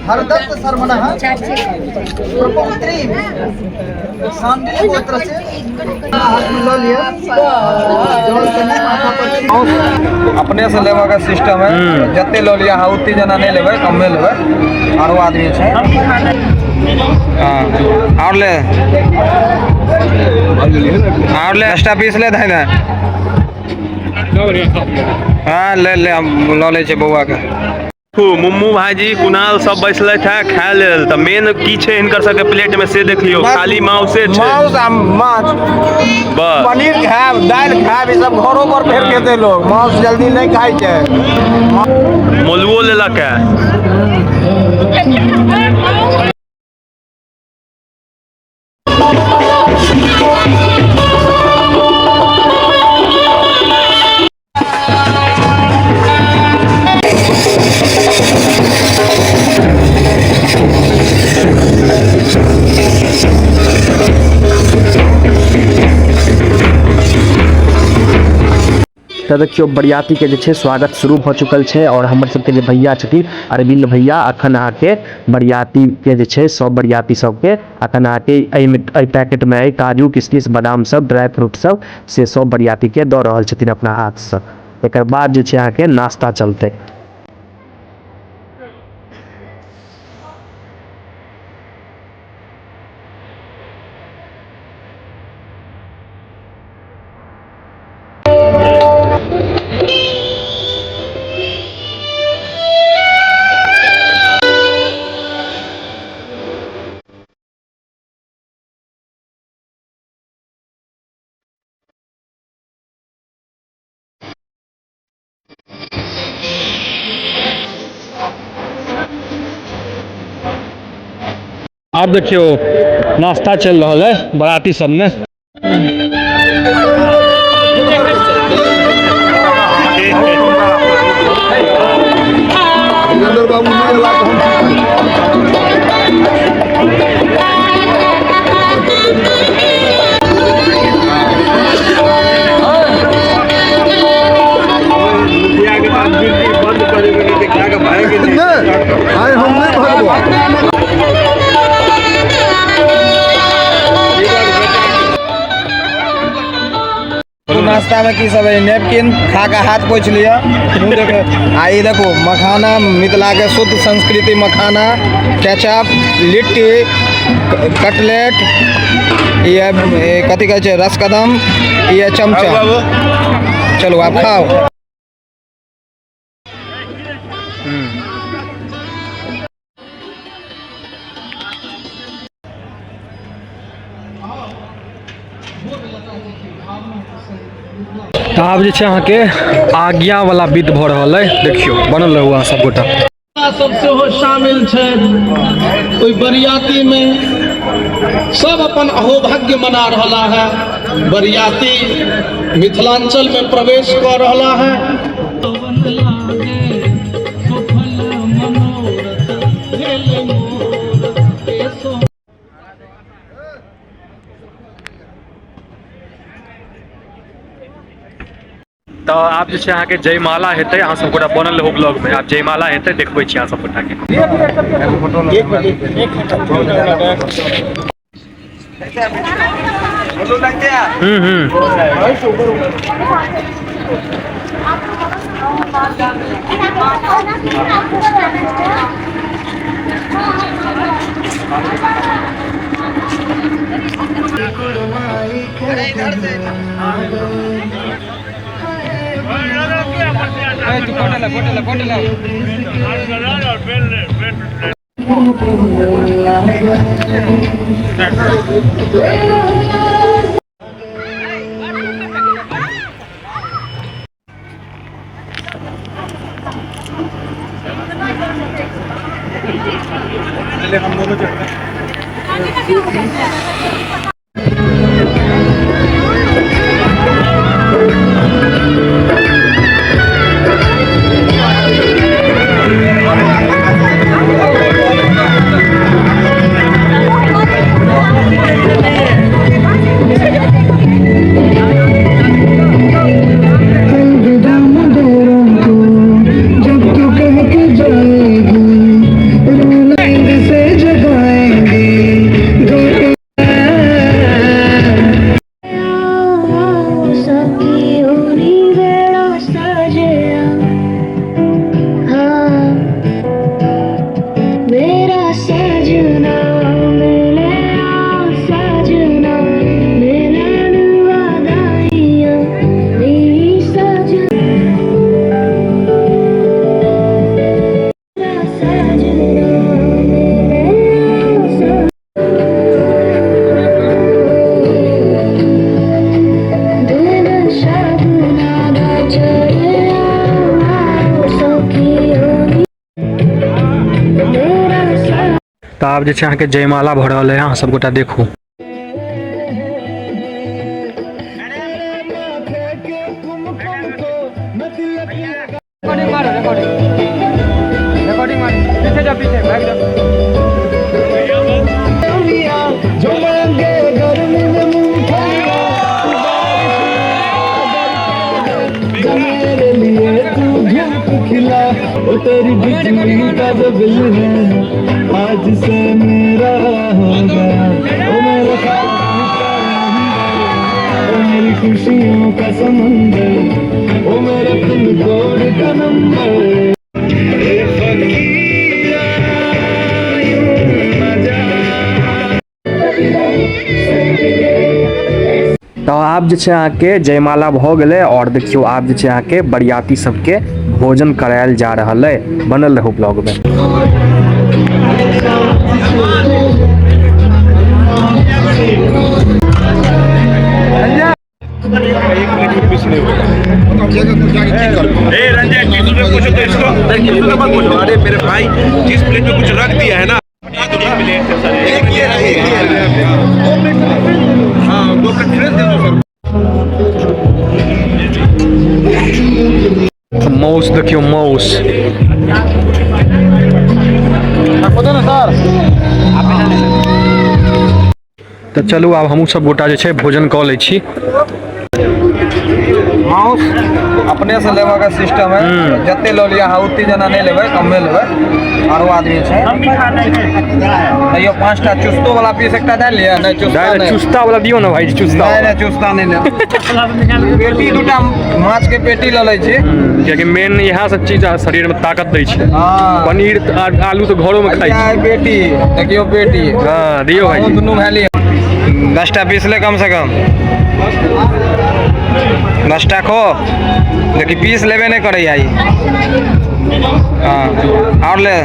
हरदत्त शर्मणः प्रपौत्री शांति गोत्र से हाथ में लो लिया। अपने से लेवा का सिस्टम है, जत्ते लो लिया हाँ उतनी जना नहीं लेवे, कम में लेवे आरो आदमी छे। और ले एक्स्ट्रा पीस ले धाई ना। हाँ ले ले हम लो ले छे बउआ के। मुम्मू भाईजी कुणाल सब बैठल है खाए लेल त मेन की छे इनकर सबके प्लेट में से देख लियो खाली मांस छे मांस माछ बस पनीर खाए दाल खाए ई सब घरों पर फेर के दे लोग मांस जल्दी नहीं खाई छे मोलुओ लेलक है। तो देखियो बरियाती के जे स्वागत शुरू हो चुकल है और हमर सबके जे भैया छथिन अरविंद भैया अखन आके बरियाती के जे सब बरियाती सबके अखन आके पैकेट में काजू किशमिश बादाम सब ड्राई फ्रूट सब से सब बरियाती के दऽ रहल छथिन अपना हाथ से। एक बाद जे छै आके नाश्ता चलते। आप देखियो नाश्ता चल रहा है बराती सब में। नाश्ता में की सब है नेपकिन खा का हाथ पोछ लिया। आई देखो मखाना मिथिला के शुद्ध संस्कृति मखाना केचप लिट्टी कटलेट ये कथी कहै छै रसकदम ये चमचा। चलो आप खाओ। आब जे छै अहाँ के आज्ञा वाला विध भ रहल है। देखियो बनल रहुआ सब गोटा सब सेहो शामिल छै ओई बरियाती में। सब अपन अहोभाग्य मना रहला है। बरियाती मिथिलांचल में प्रवेश कर रहला है। तो आप जो अहाँ के जयमाला हेतै अहाँ सब गोटा बनल रहू ब्लॉग में। आप जयमाला हेतै देखबै छी अहाँ सब गोटा के। तो आब जे छै अहाँके जयमाला भऽ रहल है, अहाँ सब गोटा देखू। तेरी बिजली का जो बिल है आज से मेरा हो गया, ओ मेरा ओ मेरी खुशियों का समंदर, ओ मेरे पिन कोड का नंबर। तो आब जे छै अहाँके जयमाला भऽ गेलै और देखियो आब जे छै अहाँके बरियाती सबके भोजन करायल जा रहल है। बनल रहू ब्लॉग में। अरे मेरे भाई जिस प्लेट में कुछ रख दिया है ना, माउस देखियो माउस। तो चलू आब हमहूँ सब गोटा जे छै भोजन कऽ लै छी। माउस अपने से लेबऽ का सिस्टम है, जते लो लिया हाँ उतनी जना नहीं लेबै, कमे लेबै। आरो आदमी छै तैयो 5टा चुस्तो वाला पीस एकटा डाल लिया। नहीं चुस्ता नहीं, चुस्ता वाला दियो ना भाई, चुस्ता नहीं चुस्ता नहीं ले। पेटी दूटा माछ के पेटी ल लै छी, कियाकि मेन इएह सब चीज शरीर में ताकत दै छै। हाँ पनीर आलू तो घरों में खाई छी। पेटी देखियो पेटी, हाँ दियो भाई। दुनू भए लिया 10टा पीस ले कम से कम। 10टा खो, लेकिन पीस लेबे नहीं करे आई। हाँ और ले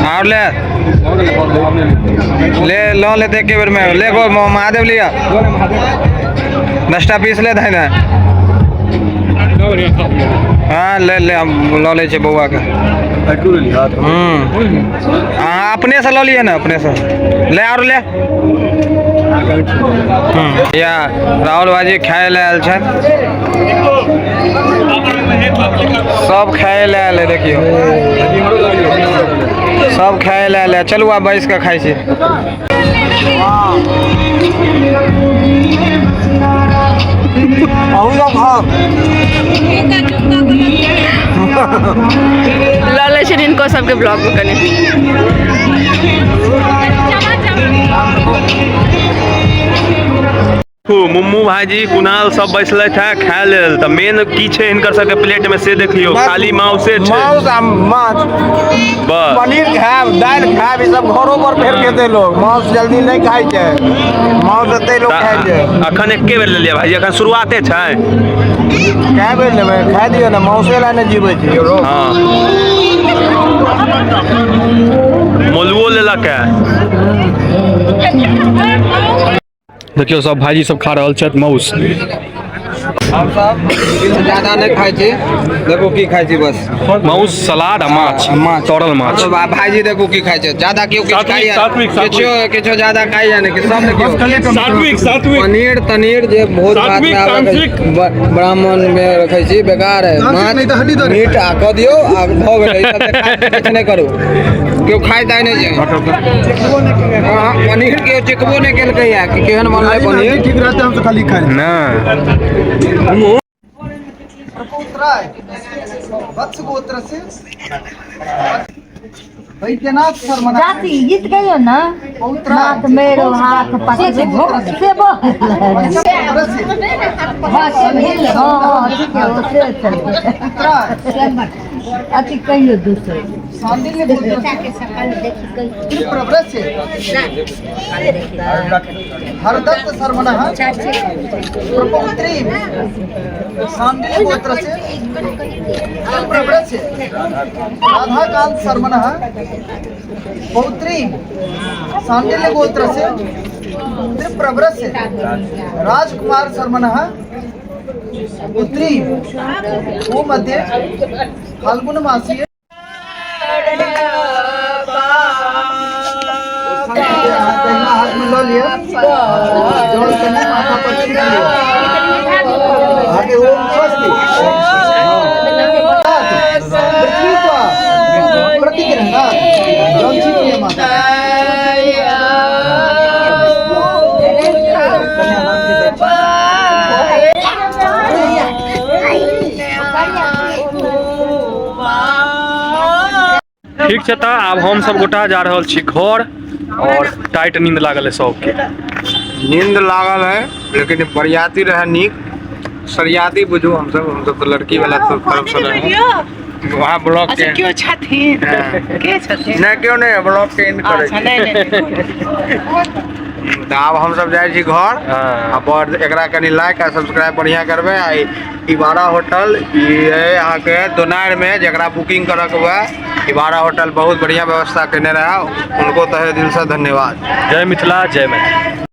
और ले ले लो लेते एक बेर में ले गो महादेव लिया। 10टा पीस ले ना। हाँ ले ले लो ले बउआ के। हाँ अपने से लो लिए ना, अपने से ले और ले। या राहुल भाजी खाए ले आयल छै, सब खाए ले आयल है। देखियो सब खाए ले आयल है। चलू आब बैस के खाई छी। लाले छै इनको सबके ब्लॉग में कने। मुम्मू भाजी कुणाल सब बैसले थे खाए लेल। तो मेन की छै हिनकर सबके प्लेट में से देखियो, खाली माउसे छै। माउस आ माछ, बस पनीर खायब, दालि खायब, ई सब घरों पर फेर खेते लोग। माउस जल्दी नहीं खाई छै, माउस एते लोग खाई छै। अखन एके बेर लेलिए भाई, अखन शुरुआते छै। कए बेर लेबै, खाए दियौ ना, माउसे ला नहीं जीवे छी। हाँ मोलुओ लेलक है। देखियो सब भाईजी सब खा रहल छथि माउस। हम सब ज्यादा नहीं खाई छी। देखो की खाई छी, बस माउस, सलाद आ माछ, माछ, तरल माछ। भाईजी देखो की खाई छै, ज्यादा क्यों किछ खाई है, किछो ज्यादा खाई है नहीं कि सब देखियो सात्विक पनीर तनीर जे बहुत बात में आवे ब्राह्मण में रखै छी, बेकार है। माछ मीट आ क दियो आ भ गेलै, ई सब खाई किछ नहीं करू। क्यों खाई दाई नहीं छै। हां पनीर के चिकबो नहीं केलकै या कि केहन बनलै पनीर, ठीक रहते हम तो खाली खाई ना। वत्स गोत्र से वैद्यनाथ शर्मा जाति गीत गयो ना, नाथ मेरो हाथ पकड़ से अति कहियो दूसरे हरदत्त शर्मणः प्रपौत्री सांडिल्य गोत्र से राधाकांत शर्मणः पौत्री सांडिल्य गोत्र से त्रिप्रवृत से राजकुमार शर्मणः पुत्री वो मध्य फाल्गुन मासीय जोड़ के माथा पर टिक लियो। आगे ओम स्वस्ति। प्रतीक है ना जौन सी प्रिय माता ठीक छै, तऽ आब हम सब गोटा जा रहल छी घर और टाइट नींद लागल है सबके। नींद लागल है लेकिन बरियाती रहे नीक सरियाती बुझू हम सब तो लड़की वाला तो तरफ से रहे वहाँ ब्लॉक के क्यों छथिन के छथिन नहीं क्यों नहीं ब्लॉक के एंड करे तो आब हम सब जाए छी घर अब एकरा कनी लाइक आ सब्सक्राइब बढ़िया करबे आ इबारा होटल ये यहाँ के दोनार में जरा बुकिंग करे के हुआ इबारा होटल बहुत बढ़िया व्यवस्था करने रहा उनको तहे दिल से धन्यवाद। जय मिथिला जय मैथिली।